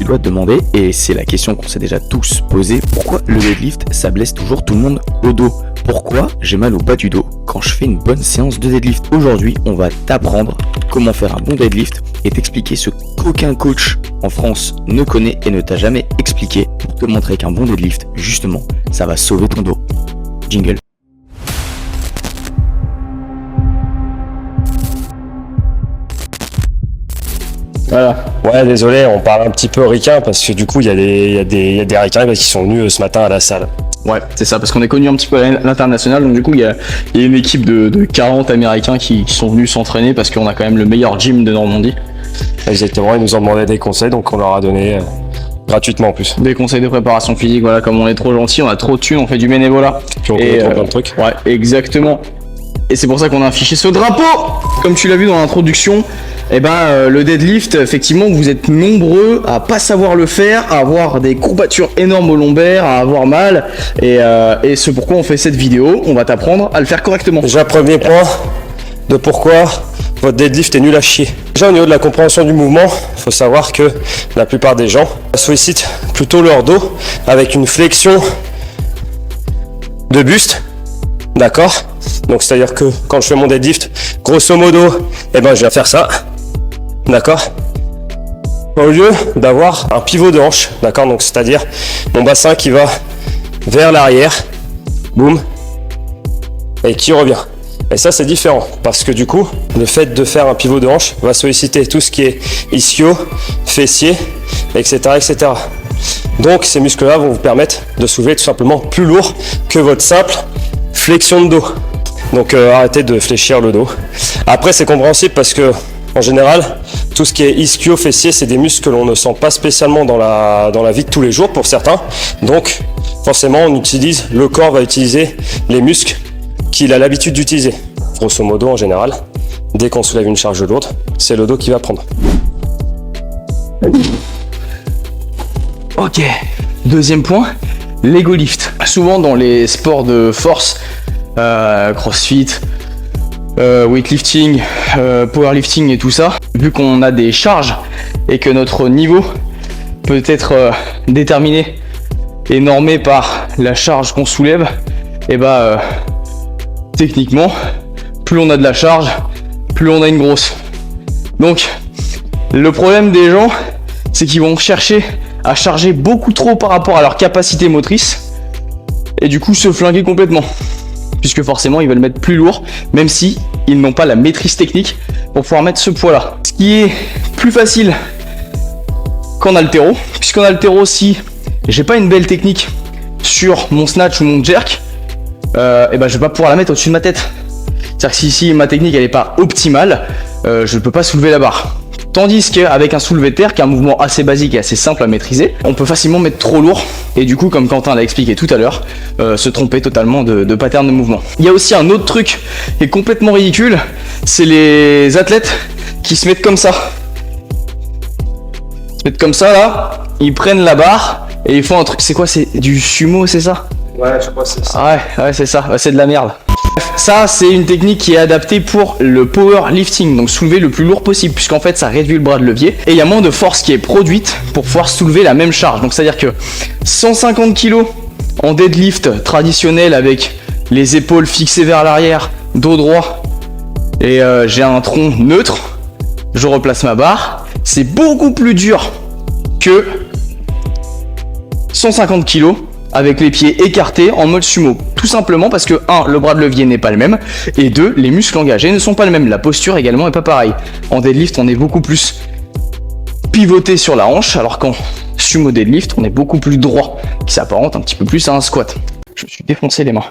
tu dois te demander, et c'est la question qu'on s'est déjà tous posée, pourquoi le deadlift ça blesse toujours tout le monde au dos? Pourquoi j'ai mal au bas du dos quand je fais une bonne séance de deadlift? Aujourd'hui, on va t'apprendre comment faire un bon deadlift et t'expliquer ce qu'aucun coach en France ne connaît et ne t'a jamais expliqué pour te montrer qu'un bon deadlift, justement, ça va sauver ton dos. Jingle. Voilà. Ouais, désolé, on parle un petit peu ricain parce que du coup, il y a des ricains qui sont venus ce matin à la salle. Ouais, c'est ça, parce qu'on est connu un petit peu à l'international, donc du coup, il y a une équipe de 40 Américains qui sont venus s'entraîner parce qu'on a quand même le meilleur gym de Normandie. Exactement, ils nous ont demandé des conseils, donc on leur a donné gratuitement en plus. Des conseils de préparation physique, voilà, comme on est trop gentil, on a trop de thunes, on fait du bénévolat. Puis on connaît trop plein de trucs. Ouais, exactement. Et c'est pour ça qu'on a affiché ce drapeau. Comme tu l'as vu dans l'introduction, le deadlift, effectivement, vous êtes nombreux à pas savoir le faire, à avoir des courbatures énormes au lombaire, à avoir mal. Et c'est pourquoi on fait cette vidéo. On va t'apprendre à le faire correctement. Déjà, premier point de pourquoi votre deadlift est nul à chier. Déjà, au niveau de la compréhension du mouvement, il faut savoir que la plupart des gens sollicitent plutôt leur dos avec une flexion de buste. D'accord? Donc c'est à dire que quand je fais mon deadlift, grosso modo, je vais faire ça. D'accord? Au lieu d'avoir un pivot de hanche, d'accord? Donc c'est à dire mon bassin qui va vers l'arrière, boum, et qui revient. Et ça c'est différent parce que du coup, le fait de faire un pivot de hanche va solliciter tout ce qui est ischio, fessier, etc., etc. Donc ces muscles-là vont vous permettre de soulever tout simplement plus lourd que votre simple flexion de dos. Donc arrêtez de fléchir le dos. Après c'est compréhensible parce que en général tout ce qui est ischio, fessier, c'est des muscles que l'on ne sent pas spécialement dans la vie de tous les jours pour certains. Donc forcément le corps va utiliser les muscles qu'il a l'habitude d'utiliser. Grosso modo en général, dès qu'on soulève une charge lourde, c'est le dos qui va prendre. Ok, deuxième point, l'ego lift. Souvent dans les sports de force, crossfit, weightlifting, powerlifting et tout ça, vu qu'on a des charges et que notre niveau peut être déterminé et normé par la charge qu'on soulève, techniquement, plus on a de la charge, plus on a une grosse. Donc, le problème des gens, c'est qu'ils vont chercher à charger beaucoup trop par rapport à leur capacité motrice et du coup se flinguer complètement. Puisque forcément ils veulent mettre plus lourd, même si ils n'ont pas la maîtrise technique pour pouvoir mettre ce poids-là. Ce qui est plus facile qu'en haltéro, puisqu'en haltéro, si j'ai pas une belle technique sur mon snatch ou mon jerk, je vais pas pouvoir la mettre au-dessus de ma tête. C'est-à-dire que si ma technique elle est pas optimale, je ne peux pas soulever la barre. Tandis qu'avec un soulevé de terre, qui est un mouvement assez basique et assez simple à maîtriser, on peut facilement mettre trop lourd et du coup, comme Quentin l'a expliqué tout à l'heure, se tromper totalement de pattern de mouvement. Il y a aussi un autre truc qui est complètement ridicule, c'est les athlètes qui se mettent comme ça. Ils se mettent comme ça là, ils prennent la barre et ils font un truc, c'est quoi? C'est du sumo, c'est ça? Ouais, je crois que c'est ça. Ouais, c'est ça, c'est de la merde. Ça, c'est une technique qui est adaptée pour le powerlifting, donc soulever le plus lourd possible, puisqu'en fait ça réduit le bras de levier et il y a moins de force qui est produite pour pouvoir soulever la même charge. Donc c'est à dire que 150 kg en deadlift traditionnel avec les épaules fixées vers l'arrière, dos droit et j'ai un tronc neutre, je replace ma barre, c'est beaucoup plus dur que 150 kg avec les pieds écartés en mode sumo. Tout simplement parce que 1, le bras de levier n'est pas le même, et 2, les muscles engagés ne sont pas les mêmes. La posture également est pas pareille. En deadlift, on est beaucoup plus pivoté sur la hanche, alors qu'en sumo deadlift, on est beaucoup plus droit, qui s'apparente un petit peu plus à un squat. Je me suis défoncé les mains.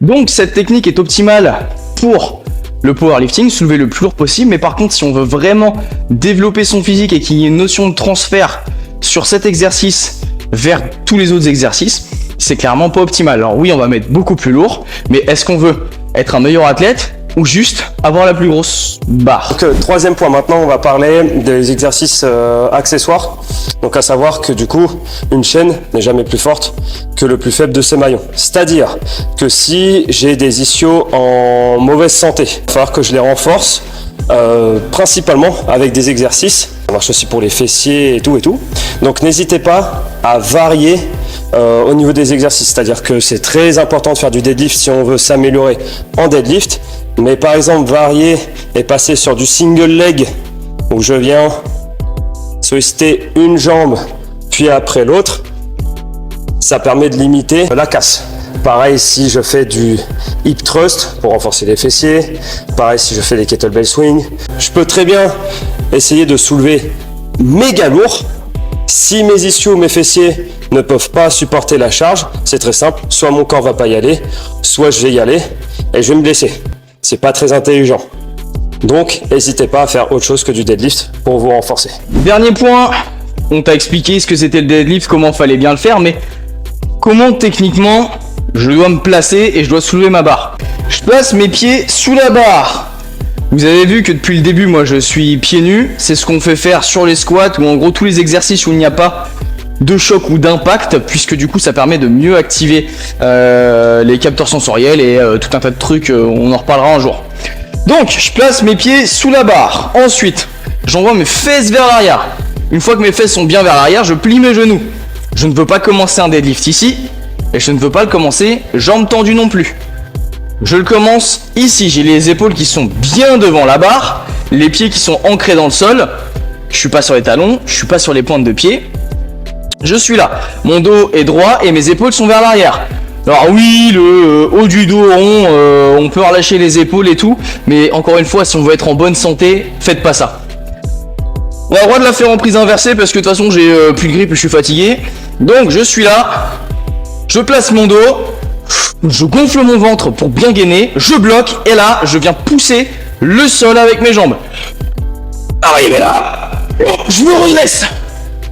Donc cette technique est optimale pour le powerlifting, soulever le plus lourd possible, mais par contre, si on veut vraiment développer son physique et qu'il y ait une notion de transfert sur cet exercice vers tous les autres exercices, c'est clairement pas optimal. Alors oui, on va mettre beaucoup plus lourd, mais est-ce qu'on veut être un meilleur athlète ou juste avoir la plus grosse barre? Donc, troisième point, maintenant on va parler des exercices accessoires. Donc à savoir que du coup, une chaîne n'est jamais plus forte que le plus faible de ses maillons. C'est-à-dire que si j'ai des ischios en mauvaise santé, il va falloir que je les renforce principalement avec des exercices. Ça marche aussi pour les fessiers et tout. Donc n'hésitez pas à varier au niveau des exercices. C'est-à-dire que c'est très important de faire du deadlift si on veut s'améliorer en deadlift. Mais par exemple, varier et passer sur du single leg où je viens solliciter une jambe puis après l'autre, ça permet de limiter la casse. Pareil si je fais du hip thrust pour renforcer les fessiers, pareil si je fais des kettlebell swing, je peux très bien essayer de soulever méga lourd. Si mes ischios, mes fessiers ne peuvent pas supporter la charge, c'est très simple, soit mon corps va pas y aller, soit je vais y aller et je vais me blesser. C'est pas très intelligent. Donc n'hésitez pas à faire autre chose que du deadlift pour vous renforcer. Dernier point, on t'a expliqué ce que c'était le deadlift, comment fallait bien le faire, mais comment techniquement je dois me placer et je dois soulever ma barre. Je place mes pieds sous la barre. Vous avez vu que depuis le début, moi je suis pieds nus. C'est ce qu'on fait faire sur les squats ou en gros tous les exercices où il n'y a pas de choc ou d'impact, puisque du coup ça permet de mieux activer les capteurs sensoriels et tout un tas de trucs, on en reparlera un jour. Donc je place mes pieds sous la barre. Ensuite, j'envoie mes fesses vers l'arrière. Une fois que mes fesses sont bien vers l'arrière, je plie mes genoux. Je ne veux pas commencer un deadlift ici. Et je ne veux pas le commencer jambes tendues non plus. Je le commence ici, j'ai les épaules qui sont bien devant la barre, les pieds qui sont ancrés dans le sol, je suis pas sur les talons, je suis pas sur les pointes de pied, je suis là, mon dos est droit et mes épaules sont vers l'arrière. Alors oui, le haut du dos rond, on peut relâcher les épaules et tout, mais encore une fois, si on veut être en bonne santé, faites pas ça. On a le droit de la faire en prise inversée parce que de toute façon j'ai plus de grippe et je suis fatigué, donc je suis là. Je place mon dos, je gonfle mon ventre pour bien gainer, je bloque et là, je viens pousser le sol avec mes jambes. Arrivé là, je me redresse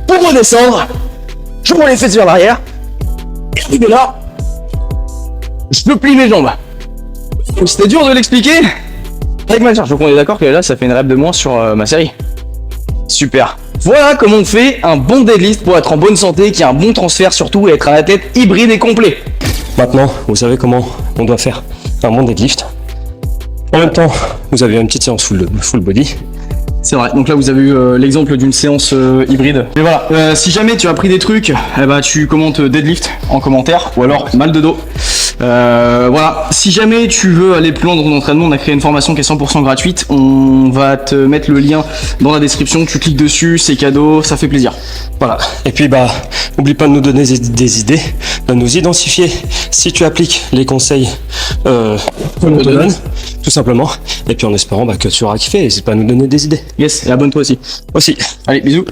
pour redescendre, je prends les fesses vers l'arrière et arrivé là, je plie mes jambes. C'était dur de l'expliquer avec ma charge, donc on est d'accord que là, ça fait une rep de moins sur ma série. Super. Voilà comment on fait un bon deadlift pour être en bonne santé, qui a un bon transfert surtout et être un athlète hybride et complet. Maintenant, vous savez comment on doit faire un bon deadlift. En même temps, vous avez une petite séance full body. C'est vrai, donc là vous avez eu l'exemple d'une séance hybride. Et voilà, si jamais tu as appris des trucs, eh ben, tu commentes deadlift en commentaire ou alors mal de dos. Voilà, si jamais tu veux aller plus loin dans ton entraînement, on a créé une formation qui est 100% gratuite. On va te mettre le lien dans la description, tu cliques dessus, c'est cadeau, ça fait plaisir. Voilà, et puis n'oublie pas de nous donner des idées, de nous identifier si tu appliques les conseils qu'on te donne, tout simplement. Et puis en espérant que tu auras kiffé, n'hésite pas à nous donner des idées. Yes, et abonne-toi aussi. Aussi. Allez, bisous.